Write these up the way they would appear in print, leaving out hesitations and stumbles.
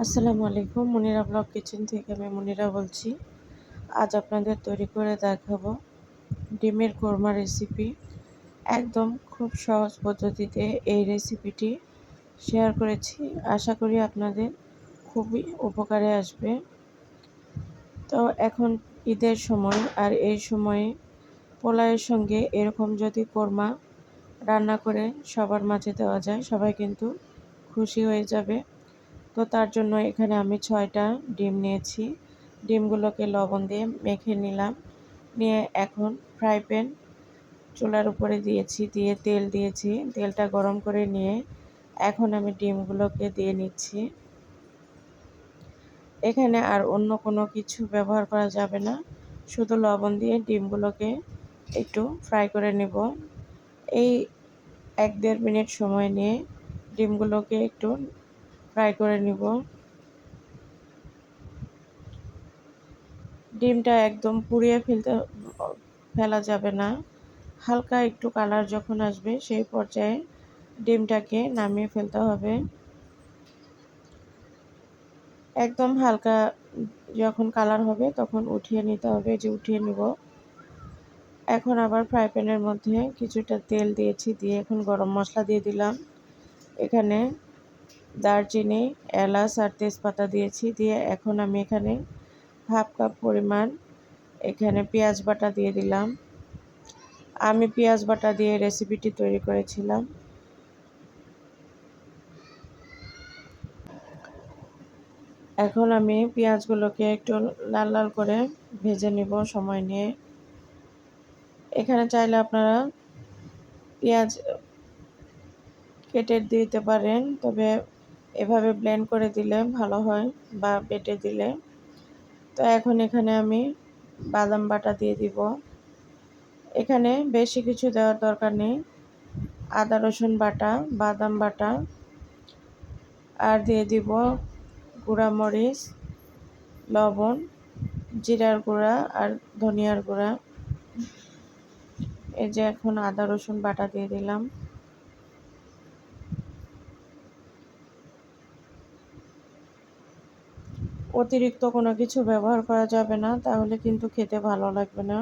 আসসালামু আলাইকুম। মুনিরা blog kitchen থেকে আমি মুনিরা বলছি। আজ আপনাদের তৈরি করে দেখাবো ডিমের কোরমা রেসিপি। একদম খুব সহজ পদ্ধতিতে এই রেসিপিটি শেয়ার করেছি। আশা করি আপনাদের খুবই উপকারে আসবে। তো এখন ঈদের সময়, আর এই সময়ে পোলাওয়ের সঙ্গে এরকম যদি কোরমা রান্না করে সবার মাঝে দেওয়া যায়, সবাই কিন্তু খুশি হয়ে যাবে। তো তার জন্য এখানে আমি 6টা ডিম নিয়েছি। ডিমগুলোকে লবণ দিয়ে মেখে নিলাম। নিয়ে এখন ফ্রাই প্যান চুলার উপরে দিয়েছি, দিয়ে তেল দিয়েছি। তেলটা গরম করে নিয়ে এখন আমি ডিমগুলোকে দিয়ে নিচ্ছি। এখানে আর অন্য কোনো কিছু ব্যবহার করা যাবে না, শুধু লবণ দিয়ে ডিমগুলোকে একটু ফ্রাই করে নেব। এই 1-1.5 মিনিট সময় নিয়ে ডিমগুলোকে একটু ফ্রাই করে নিব। ডিমটা একদম পুড়িয়ে ফেলা যাবে না। হালকা একটু কালার যখন আসবে সেই পর্যায়ে ডিমটাকে নামিয়ে ফেলতে হবে। একদম হালকা যখন কালার হবে তখন উঠিয়ে নিতে হবে। যে উঠিয়ে নিব। এখন আবার ফ্রাই প্যানের মধ্যে কিছুটা তেল দিয়েছি, দিয়ে এখন গরম মশলা দিয়ে দিলাম। এখানে দারচিনি, এলাচ আর তেজপাতা দিয়েছি। দিয়ে এখন আমি এখানে হাফ কাপ পরিমাণ এখানে পেঁয়াজ বাটা দিয়ে দিলাম। আমি পেঁয়াজ বাটা দিয়ে রেসিপিটি তৈরি করেছিলাম। এখন আমি পেঁয়াজগুলোকে একটু লাল লাল করে ভেজে নিব সময় নিয়ে। এখানে চাইলে আপনারা পেঁয়াজ কেটে দিতে পারেন, তবে এভাবে ব্লেন্ড করে দিলে ভালো হয়, বা বেটে দিলে। তো এখন এখানে আমি বাদাম বাটা দিয়ে দিব। এখানে বেশি কিছু দেওয়ার দরকার নেই। আদা রসুন বাটা, বাদাম বাটা, আর দিয়ে দিব গুঁড়া মরিচ, লবণ, জিরার গুঁড়া আর ধনিয়ার গুঁড়া। এই যে এখন আদা রসুন বাটা দিয়ে দিলাম। অতিরিক্ত কোনো কিছু ব্যবহার করা যাবে না, তাহলে কিন্তু খেতে ভালো লাগবে না।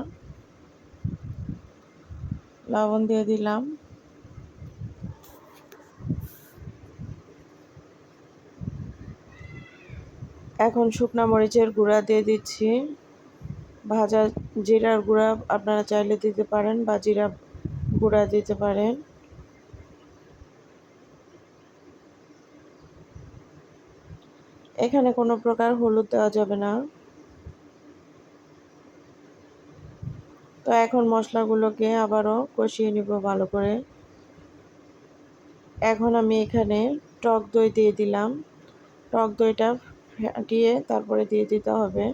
লবণ দিয়ে দিলাম। এখন শুকনা মরিচের গুঁড়া দিয়ে দিচ্ছি। ভাজা জিরার গুঁড়া আপনারা চাইলে দিতে পারেন, বা জিরা গুঁড়া দিতে পারেন। এখানে কোনো প্রকার হলুদ দেওয়া যাবে না। তো এখন মশলাগুলোকে আবারও কষিয়ে নিব ভালো করে। এখন আমি এখানে টক দই দিয়ে দিলাম। টক দইটা ফাটিয়ে তারপরে দিয়ে দিতে হবে।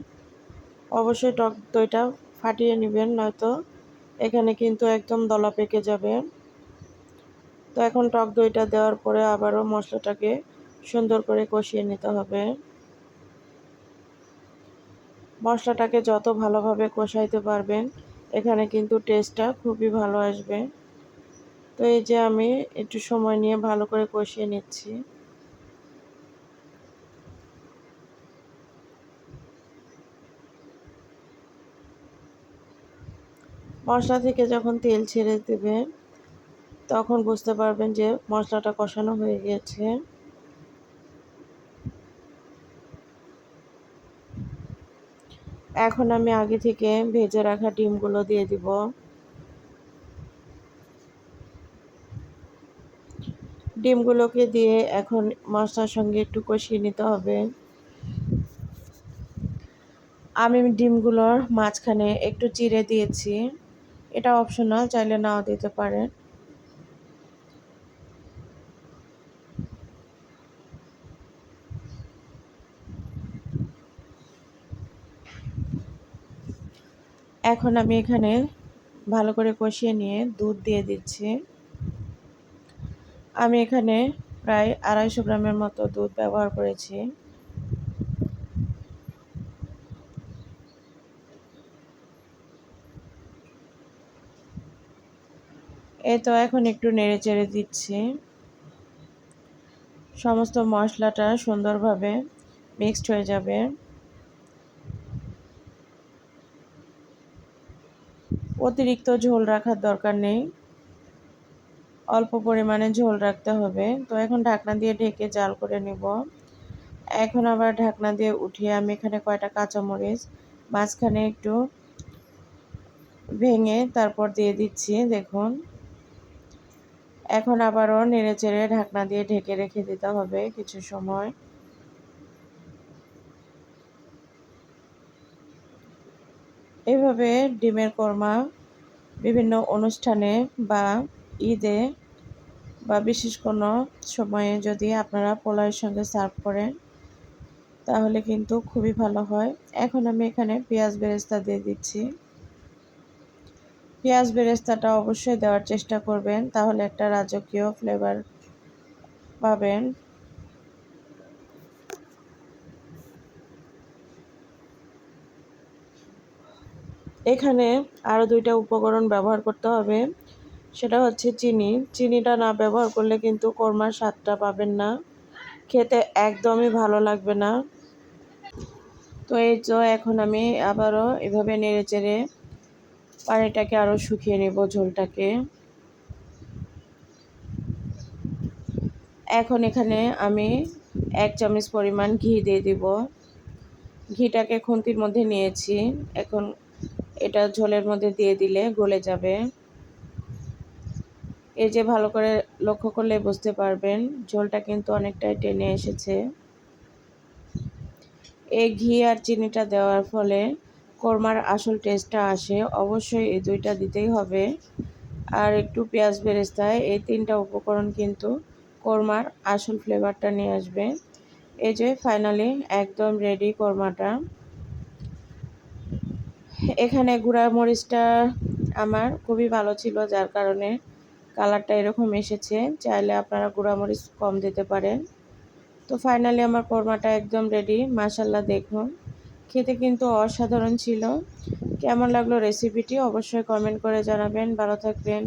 অবশ্যই টক দইটা ফাটিয়ে নেবেন, নয়তো এখানে কিন্তু একদম দলা পেকে যাবে। তো এখন টক দইটা দেওয়ার পরে আবারও মশলাটাকে সুন্দর করে কষিয়ে নিতে হবে। মশলাটাকে যত ভালোভাবে কষাইতে পারবেন, এখানে কিন্তু টেস্টটা খুবই ভালো আসবে। তো এই যে আমি একটু সময় নিয়ে ভালো করে কষিয়ে নিচ্ছি। মশলা থেকে যখন তেল ছেড়ে দেবে, তখন বুঝতে পারবেন যে মশলাটা কষানো হয়ে গেছে। এখন আমি আগে থেকে ভেজে রাখা ডিমগুলো দিয়ে দিব। ডিমগুলোকে দিয়ে এখন মশলার সঙ্গে একটু কষিয়ে নিতে হবে। আমি ডিমগুলোর মাঝখানে একটু চিড়ে দিয়েছি। এটা অপশনাল, চাইলে নাও দিতে পারেন। এখন আমি এখানে ভালো করে কষিয়ে নিয়ে দুধ দিয়ে দিচ্ছি। আমি এখানে প্রায় 250 গ্রামের মতো দুধ ব্যবহার করেছি। এই তো এখন একটু নেড়ে চেড়ে দিচ্ছি। সমস্ত মশলাটা সুন্দরভাবে মিক্সড হয়ে যাবে। অতিরিক্ত ঝোল রাখার দরকার নেই, অল্প পরিমাণে ঝোল রাখতে হবে। তো এখন ঢাকনা দিয়ে ঢেকে জাল করে নেব। এখন আবার ঢাকনা দিয়ে উঠিয়ে আমি এখানে কয়টা কাঁচামরিচ মাঝখানে একটু ভেঙে তারপর দিয়ে দিচ্ছি। দেখুন, এখন আবারও নেড়েচেড়ে ঢাকনা দিয়ে ঢেকে রেখে দিতে হবে কিছু সময়। এভাবে ডিমের কোরমা বিভিন্ন অনুষ্ঠানে বা ঈদে বা বিশেষ কোনো সময়ে যদি আপনারা পোলাওয়ের সঙ্গে সার্ভ করেন তাহলে কিন্তু খুবই ভালো হয়। এখন আমি এখানে পেঁয়াজ বেরেস্তা দিয়ে দিচ্ছি। পেঁয়াজ বেরেস্তাটা অবশ্যই দেওয়ার চেষ্টা করবেন, তাহলে একটা রাজকীয় ফ্লেভার পাবেন। এখানে আরও 2টা উপকরণ ব্যবহার করতে হবে, সেটা হচ্ছে চিনি। চিনিটা না ব্যবহার করলে কিন্তু কোরমার স্বাদটা পাবেন না, খেতে একদমই ভালো লাগবে না। তো এই তো এখন আমি আবারও এভাবে নেড়েচেড়ে পানিটাকে আরও শুকিয়ে নেব, ঝোলটাকে। এখন এখানে আমি 1 চামচ পরিমাণ ঘি দিয়ে দিব। ঘিটাকে খুন্তির মধ্যে নিয়েছি, এখন এটা ঝোলের মধ্যে দিয়ে দিলে গলে যাবে। এই যে ভালো করে লক্ষ্য করলে বুঝতে পারবেন ঝোলটা কিন্তু অনেকটাই টেনে এসেছে। এই ঘি আর চিনিটা দেওয়ার ফলে কোরমার আসল টেস্টটা আসে। অবশ্যই এই 2টা দিতেই হবে। আর একটু পেঁয়াজ বেরেস্তায়, এই 3টা উপকরণ কিন্তু কোরমার আসল ফ্লেভারটা নিয়ে আসবে। এই যে ফাইনালি একদম রেডি কোরমাটা। এখানে গুঁড়া মরিচটা আমার খুবই ভালো ছিল, যার কারণে কালারটা এরকম এসেছে। চাইলে আপনারা গুঁড়া মরিচ কম দিতে পারেন। তো ফাইনালি আমার কোরমাটা একদম রেডি। মাশাআল্লাহ, দেখুন খেতে কিন্তু অসাধারণ ছিল। কেমন লাগলো রেসিপিটি অবশ্যই কমেন্ট করে জানাবেন। ভালো থাকবেন।